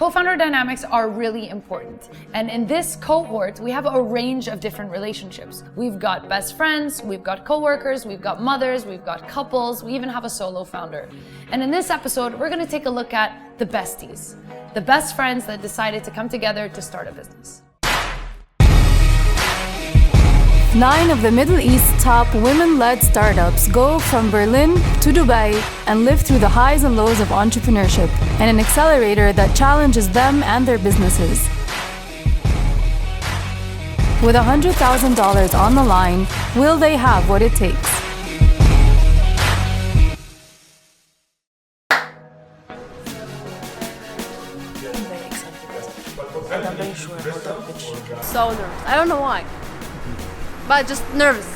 Co-founder dynamics are really important. And in this cohort, we have a range of different relationships. We've got best friends, we've got coworkers, we've got mothers, we've got couples, we even have a solo founder. And in this episode, we're gonna take a look at the besties, the best friends that decided to come together to start a business. 9 of the Middle East's top women-led startups go from Berlin to Dubai and live through the highs and lows of entrepreneurship and an accelerator that challenges them and their businesses. With $100,000 on the line, will they have what it takes? So nervous. I don't know why. But just nervous.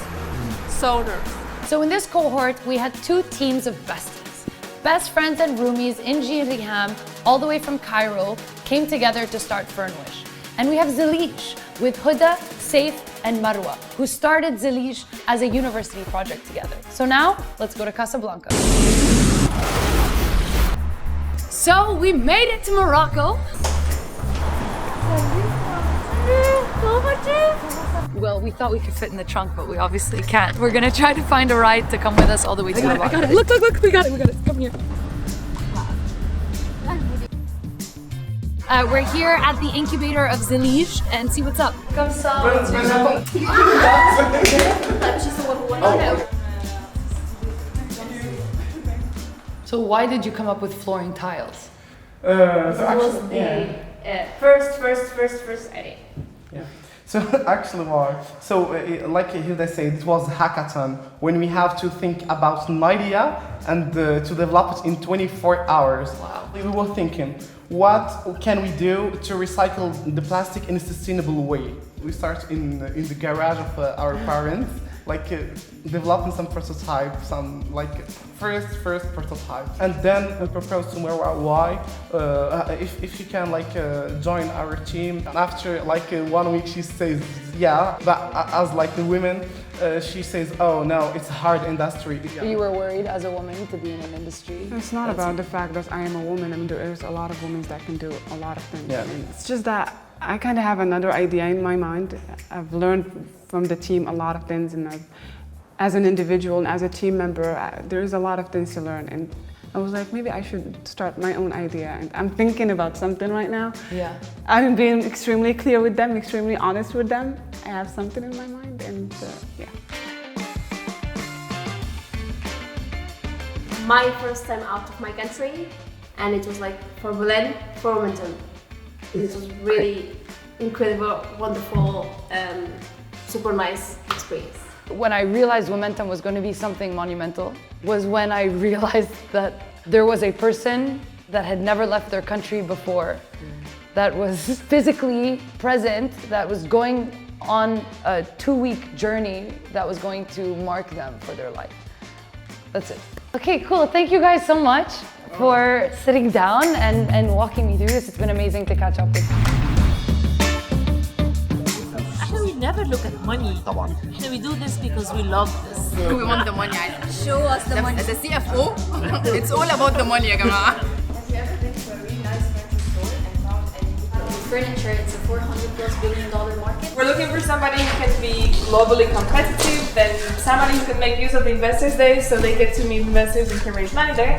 So nervous. So in this cohort, we had 2 teams of besties. Best friends and roomies in Riham, all the way from Cairo, came together to start Furnwish. And we have Zelij with Huda, Saif, and Marwa, who started Zelij as a university project together. So now, let's go to Casablanca. So we made it to Morocco. Well, we thought we could fit in the trunk, but we obviously can't. We're gonna try to find a ride to come with us all the way to Morocco. I got it. Look, we got it. Come here. We're here at the incubator of Zelij and see what's up. Come So why did you come up with flooring tiles? First idea. Yeah. So actually, why? So like Hilda said, it was a hackathon when we have to think about an idea and to develop it in 24 hours. Wow. We were thinking, what can we do to recycle the plastic in a sustainable way? We start in the garage of our parents, like developing some prototype, some like first prototype, and then we propose to Marwa why if she can like join our team. And after like 1 week, she says yeah, but as like the women, she says, oh no, it's a hard industry. You were worried as a woman to be in an industry? It's not about the fact that I am a woman. I mean, there's a lot of women that can do a lot of things. Yeah. I mean, it's just that I kind of have another idea in my mind. I've learned from the team a lot of things, and as an individual and as a team member, there's a lot of things to learn. And I was like, maybe I should start my own idea. And I'm thinking about something right now. Yeah. I'm being extremely clear with them, extremely honest with them. I have something in my mind, and yeah. My first time out of my country, and it was like for Berlin, for Womentum. It was really incredible, wonderful, super nice experience. When I realized Womentum was going to be something monumental was when I realized that there was a person that had never left their country before, that was physically present, that was going on a 2-week journey that was going to mark them for their life. That's it. Okay, cool. Thank you guys so much for sitting down and walking me through this. It's been amazing to catch up with you. Actually, we never look at money. Actually, we do this because we love this. We want the money. Show us the money. As a CFO, it's all about the money, ya jama'a. Have you ever been to a really nice furniture store and found any furniture? It's a $400+ billion market. We're looking for somebody who can be globally competitive and somebody who can make use of the Investors Day so they get to meet investors and can raise money there.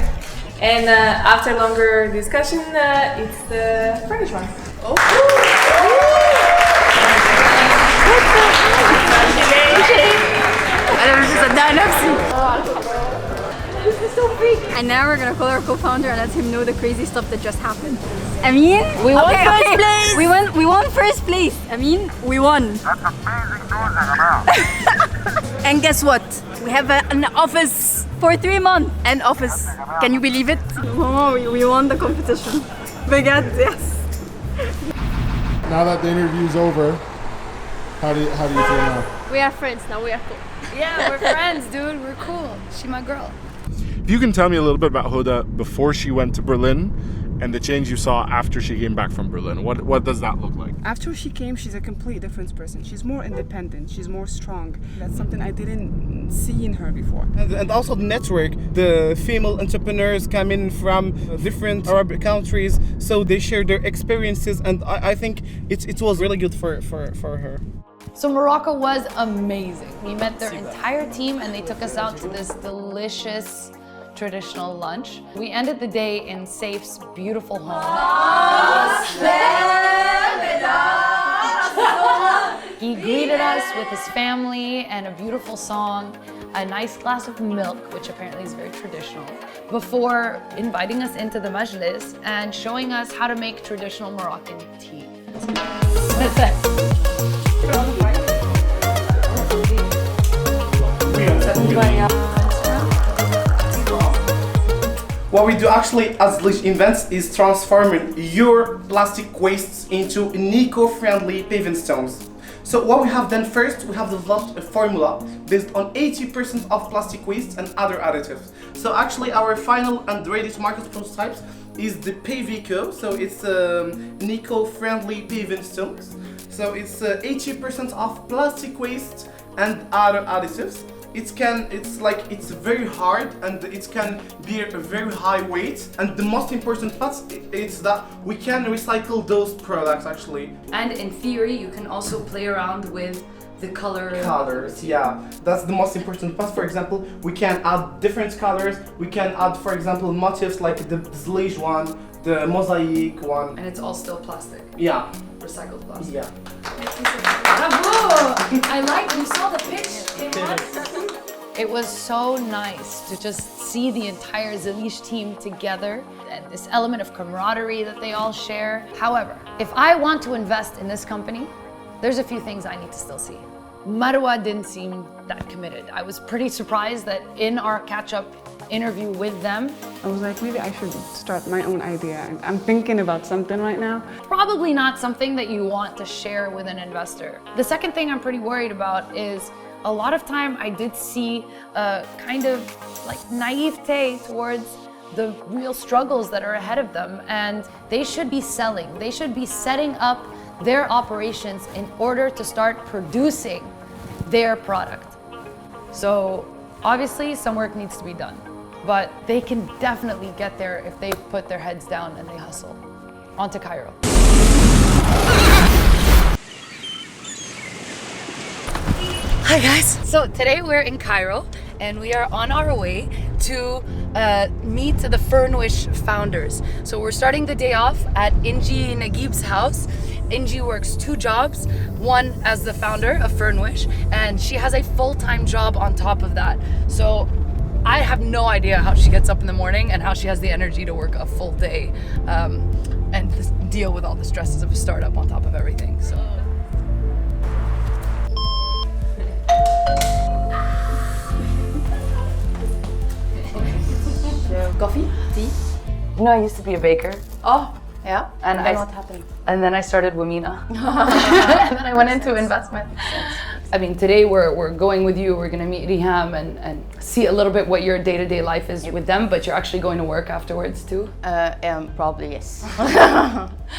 And after longer discussion, it's the furniture one. Oh. This is so big. And now we're gonna call our co-founder and let him know the crazy stuff that just happened. I mean, we won first place. We won first place. I mean, we won. That's amazing news, And guess what? We have an office for 3 months. An office. Can you believe it? Oh, we won the competition. Bigad, yes. Now that the interview's over, how do you feel now? We are friends now, we are cool. Yeah, we're friends, dude. We're cool. She my girl. If you can tell me a little bit about Huda before she went to Berlin and the change you saw after she came back from Berlin. What does that look like? After she came, she's a complete different person. She's more independent. She's more strong. That's something I didn't see in her before. And also the network. The female entrepreneurs come in from different Arab countries, so they share their experiences, and I think it was really good for her. So Morocco was amazing. We met their entire team and they took us out to this delicious traditional lunch. We ended the day in Saif's beautiful home. He greeted us with his family and a beautiful song, a nice glass of milk, which apparently is very traditional, before inviting us into the majlis and showing us how to make traditional Moroccan tea. What we do actually as Zelij Invent is transforming your plastic wastes into eco-friendly paving stones. So what we have done first, we have developed a formula based on 80% of plastic waste and other additives. So actually our final and ready to market prototypes is the PVCO, so it's eco-friendly paving stones. So it's 80% of plastic waste and other additives. It's very hard and it can be a very high weight, and the most important part is that we can recycle those products actually. And in theory you can also play around with the colors, yeah, that's the most important part. For example, we can add different colors. We can add, for example, motifs like the Zelij one, the mosaic one, and it's all still plastic. Yeah, recycled plastic. Yeah. Bravo! I like you saw the pitch. It was so nice to just see the entire Zelij team together and this element of camaraderie that they all share. However, if I want to invest in this company, there's a few things I need to still see. Marwa didn't seem that committed. I was pretty surprised that in our catch-up interview with them, I was like, maybe I should start my own idea. I'm thinking about something right now. Probably not something that you want to share with an investor. The second thing I'm pretty worried about is a lot of time I did see a kind of like naivete towards the real struggles that are ahead of them, and they should be selling. They should be setting up their operations in order to start producing their product. So obviously some work needs to be done, but they can definitely get there if they put their heads down and they hustle. On to Cairo. Hi guys! So today we're in Cairo and we are on our way to meet the Furnwish founders. So we're starting the day off at Inji Naguib's house. Inji works 2 jobs, one as the founder of Furnwish, and she has a full-time job on top of that. So I have no idea how she gets up in the morning and how she has the energy to work a full day and deal with all the stresses of a startup on top of everything. So. Coffee? Tea? You know, I used to be a baker. Oh, yeah? And then what happened? And then I started Womena. And then I went into investment. I mean, today we're going with you. We're going to meet Riham and see a little bit what your day-to-day life is with them, but you're actually going to work afterwards too? Probably, yes.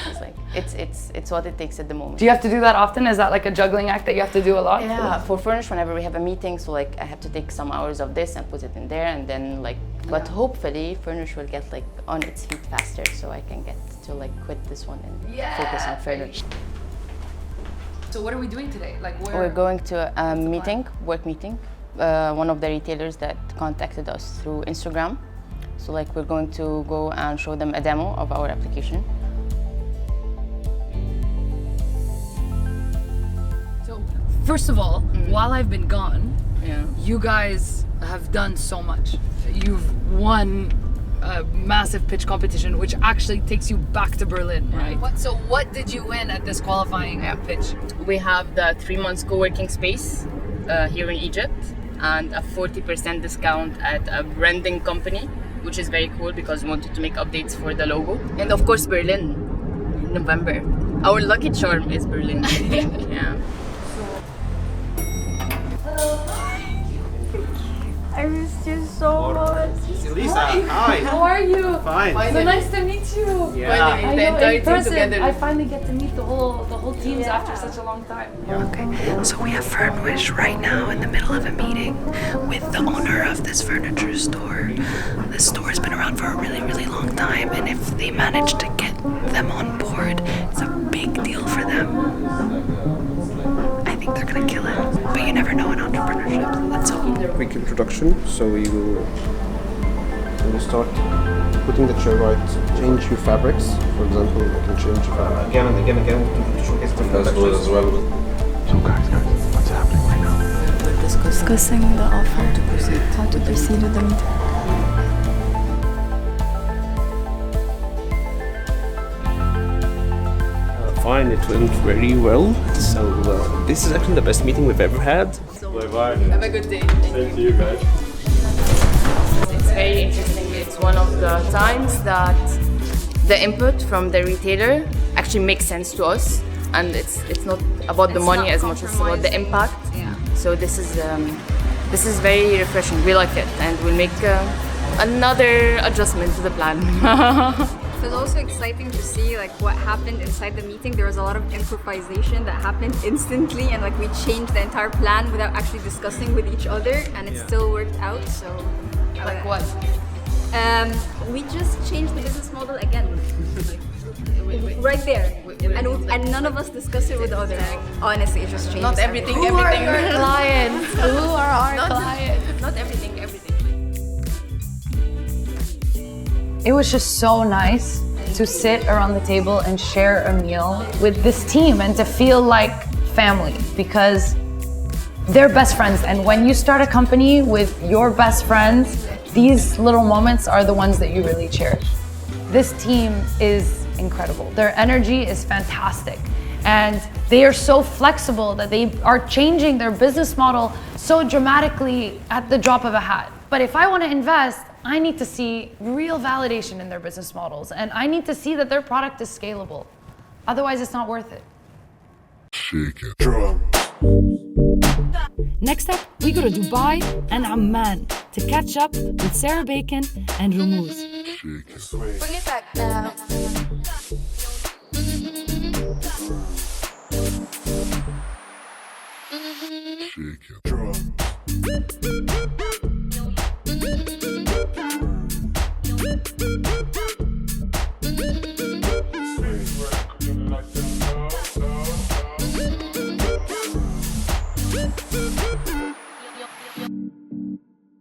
It's like, it's what it takes at the moment. Do you have to do that often? Is that like a juggling act that you have to do a lot? Yeah, for Furnish, whenever we have a meeting, so like I have to take some hours of this and put it in there, and then like, but hopefully Furnish will get like on its feet faster, so I can get to like quit this one and focus on Furnish. So what are we doing today? Like we're going to a meeting, work meeting. One of the retailers that contacted us through Instagram. So like we're going to go and show them a demo of our application. So first of all, while I've been gone, you guys have done so much. You've won a massive pitch competition, which actually takes you back to Berlin, right? So what did you win at this qualifying pitch? We have the 3 months co-working space here in Egypt and a 40% discount at a branding company, which is very cool because we wanted to make updates for the logo. And of course Berlin, in November. Our lucky charm is Berlin, I think. Yeah. Hello. I missed you so much. Lisa, hi. How are you? Fine. So nice to meet you. Yeah. I know, in person, I finally get to meet the whole teams after such a long time. Okay, so we have Furnwish right now in the middle of a meeting with the owner of this furniture store. This store has been around for a really, really long time, and if they manage to get them on board, it's a big deal for them. I think they're gonna kill it, but you never know in entrepreneurship. Let's hope. Quick introduction. So we will start putting the chair right, change few fabrics. For example, we can change again and again. We can showcase different textures as well. So guys, what's happening right now? We're discussing the offer. How to proceed with the meeting. Fine, it went very well. So this is actually the best meeting we've ever had. Bye-bye. Have a good day. Same to you guys. It's very interesting. It's one of the times that the input from the retailer actually makes sense to us, and it's not about the money as much as about the impact. Yeah. So this is very refreshing. We like it, and we'll make another adjustment to the plan. It was also exciting to see like what happened inside the meeting. There was a lot of improvisation that happened instantly, and like we changed the entire plan without actually discussing with each other, and it still worked out. So, Like what? We just changed the business model again, right there, and none of us discussed it with the other. Honestly, it just changed. Not everything. Who are your clients? Who are our clients? Not everything. It was just so nice to sit around the table and share a meal with this team and to feel like family, because they're best friends. And when you start a company with your best friends, these little moments are the ones that you really cherish. This team is incredible. Their energy is fantastic. And they are so flexible that they are changing their business model so dramatically at the drop of a hat. But if I want to invest, I need to see real validation in their business models, and I need to see that their product is scalable. Otherwise, it's not worth it. Shake it. Drum. Next up, we go to Dubai and Amman to catch up with Sarah Bacon and Rumuz. Shake it. Swing. Bring it back now. Shake it. Drum.